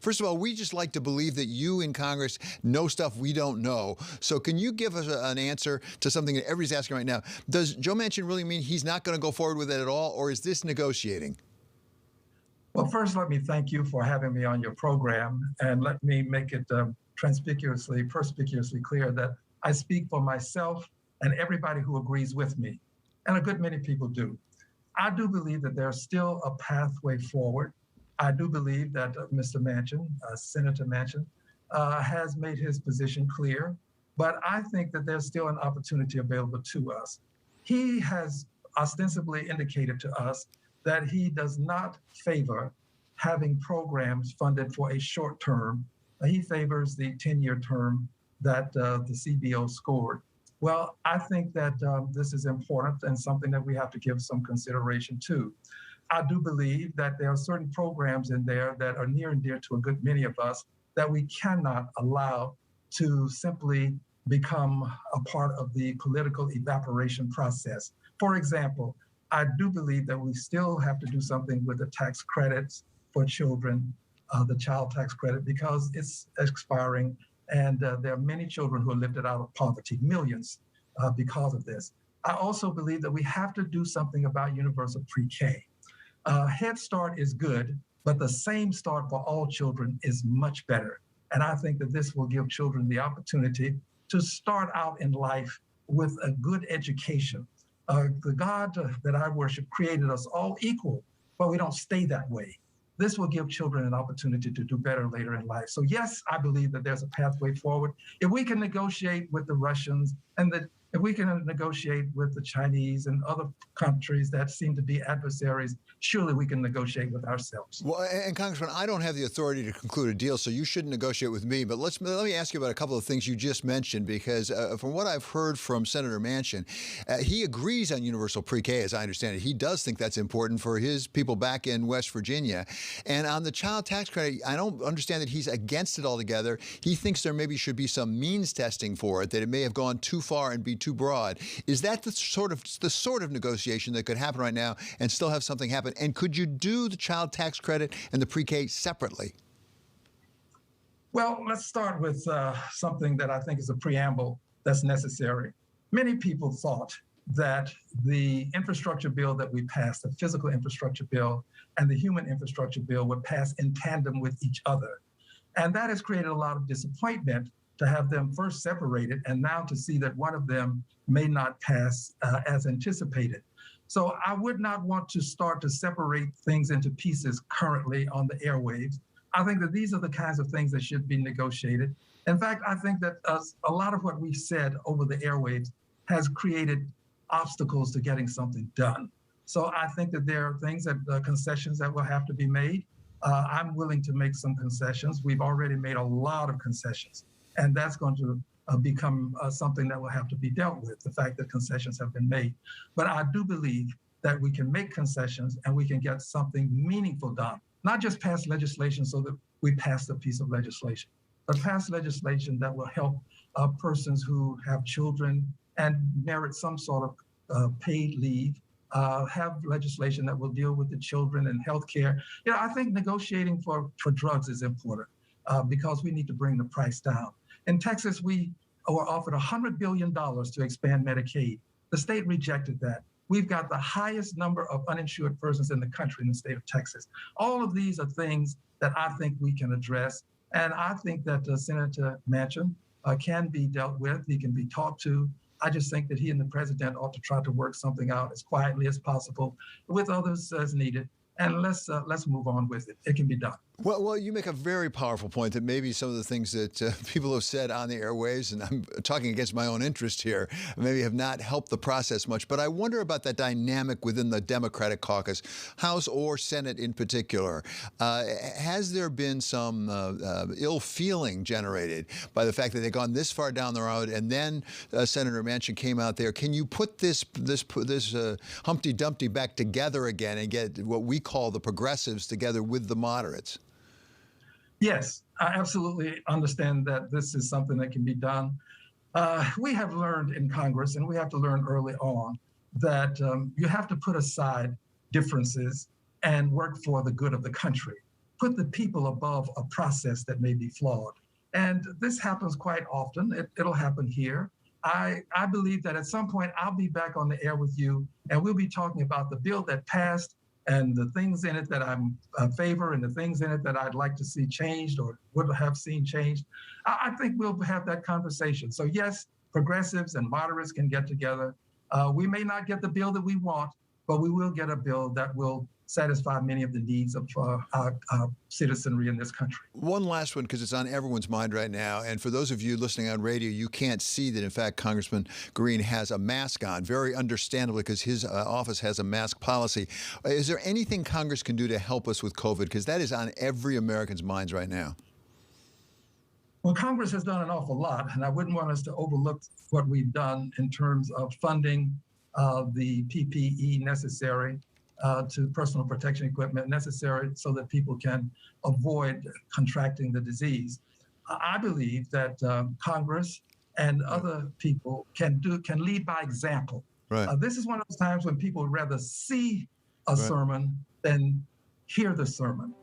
First of all, we just like to believe that you in Congress know stuff we don't know. So can you give us an answer to something that everybody's asking right now? Does Joe Manchin really mean he's not going to go forward with it at all, or is this negotiating? Well, first, let me thank you for having me on your program, and let me make it perspicuously clear that I speak for myself and everybody who agrees with me, and a good many people do. I do believe that there's still a pathway forward. I do believe that Mr. Manchin, Senator Manchin, has made his position clear, but I think that there's still an opportunity available to us. He has ostensibly indicated to us that he does not favor having programs funded for a short term. He favors the 10-year term that the CBO scored. Well, I think that this is important and something that we have to give some consideration to. I do believe that there are certain programs in there that are near and dear to a good many of us that we cannot allow to simply become a part of the political evaporation process. For example, I do believe that we still have to do something with the tax credits for children, the child tax credit, because it's expiring, and there are many children who are lifted out of poverty, millions, because of this. I also believe that we have to do something about universal pre-K. Head Start is good, but the same start for all children is much better. And I think that this will give children the opportunity to start out in life with a good education. The God that I worship created us all equal, but we don't stay that way. This will give children an opportunity to do better later in life. So yes, I believe that there's a pathway forward. If we can negotiate with the Russians and if we can negotiate with the Chinese and other countries that seem to be adversaries, surely we can negotiate with ourselves. Well, and Congressman, I don't have the authority to conclude a deal, so you shouldn't negotiate with me. But let me ask you about a couple of things you just mentioned, because from what I've heard from Senator Manchin, he agrees on universal pre-K, as I understand it. He does think that's important for his people back in West Virginia. And on the child tax credit, I don't understand that he's against it altogether. He thinks there maybe should be some means testing for it, that it may have gone too far and be too broad. Is that the sort of negotiation that could happen right now and still have something happen? And could you do the child tax credit and the pre-K separately? Well, let's start with something that I think is a preamble that's necessary. Many people thought that the infrastructure bill that we passed, the physical infrastructure bill and the human infrastructure bill, would pass in tandem with each other. And that has created a lot of disappointment to have them first separated and now to see that one of them may not pass as anticipated. So I would not want to start to separate things into pieces currently on the airwaves. I think that these are the kinds of things that should be negotiated. In fact, I think that a lot of what we've said over the airwaves has created obstacles to getting something done. So I think that there are things that concessions that will have to be made. I'm willing to make some concessions. We've already made a lot of concessions, and that's going to become something that will have to be dealt with, the fact that concessions have been made. But I do believe that we can make concessions and we can get something meaningful done, not just pass legislation so that we pass a piece of legislation, but pass legislation that will help persons who have children and merit some sort of paid leave, have legislation that will deal with the children and healthcare. You know, I think negotiating for drugs is important because we need to bring the price down. In Texas, we were offered $100 billion to expand Medicaid. The state rejected that. We've got the highest number of uninsured persons in the country in the state of Texas. All of these are things that I think we can address. And I think that Senator Manchin can be dealt with. He can be talked to. I just think that he and the president ought to try to work something out as quietly as possible with others as needed. And let's move on with it. It can be done. Well, you make a very powerful point that maybe some of the things that people have said on the airwaves, and I'm talking against my own interest here, maybe have not helped the process much. But I wonder about that dynamic within the Democratic caucus, House or Senate in particular. Has there been some ill feeling generated by the fact that they've gone this far down the road, and then Senator Manchin came out there? Can you put this Humpty Dumpty back together again and get what we call the progressives together with the moderates? Yes, I absolutely understand that this is something that can be done. We have learned in Congress, and we have to learn early on, that you have to put aside differences and work for the good of the country. put the people above a process that may be flawed. And this happens quite often. It'll happen here. I believe that at some point I'll be back on the air with you, and we'll be talking about the bill that passed and the things in it that I'm favor and the things in it that I'd like to see changed or would have seen changed. I think we'll have that conversation. So yes, progressives and moderates can get together. We may not get the bill that we want, but we will get a bill that will satisfy many of the needs of our citizenry in this country. One last one, because it's on everyone's mind right now. And for those of you listening on radio, you can't see that, in fact, Congressman Green has a mask on, very understandably, because his office has a mask policy. Is there anything Congress can do to help us with COVID? Because that is on every American's minds right now. Well, Congress has done an awful lot, and I wouldn't want us to overlook what we've done in terms of funding the PPE necessary to personal protection equipment necessary so that people can avoid contracting the disease. I believe that Congress and other people can lead by example. Right. This is one of those times when people would rather see a sermon than hear the sermon.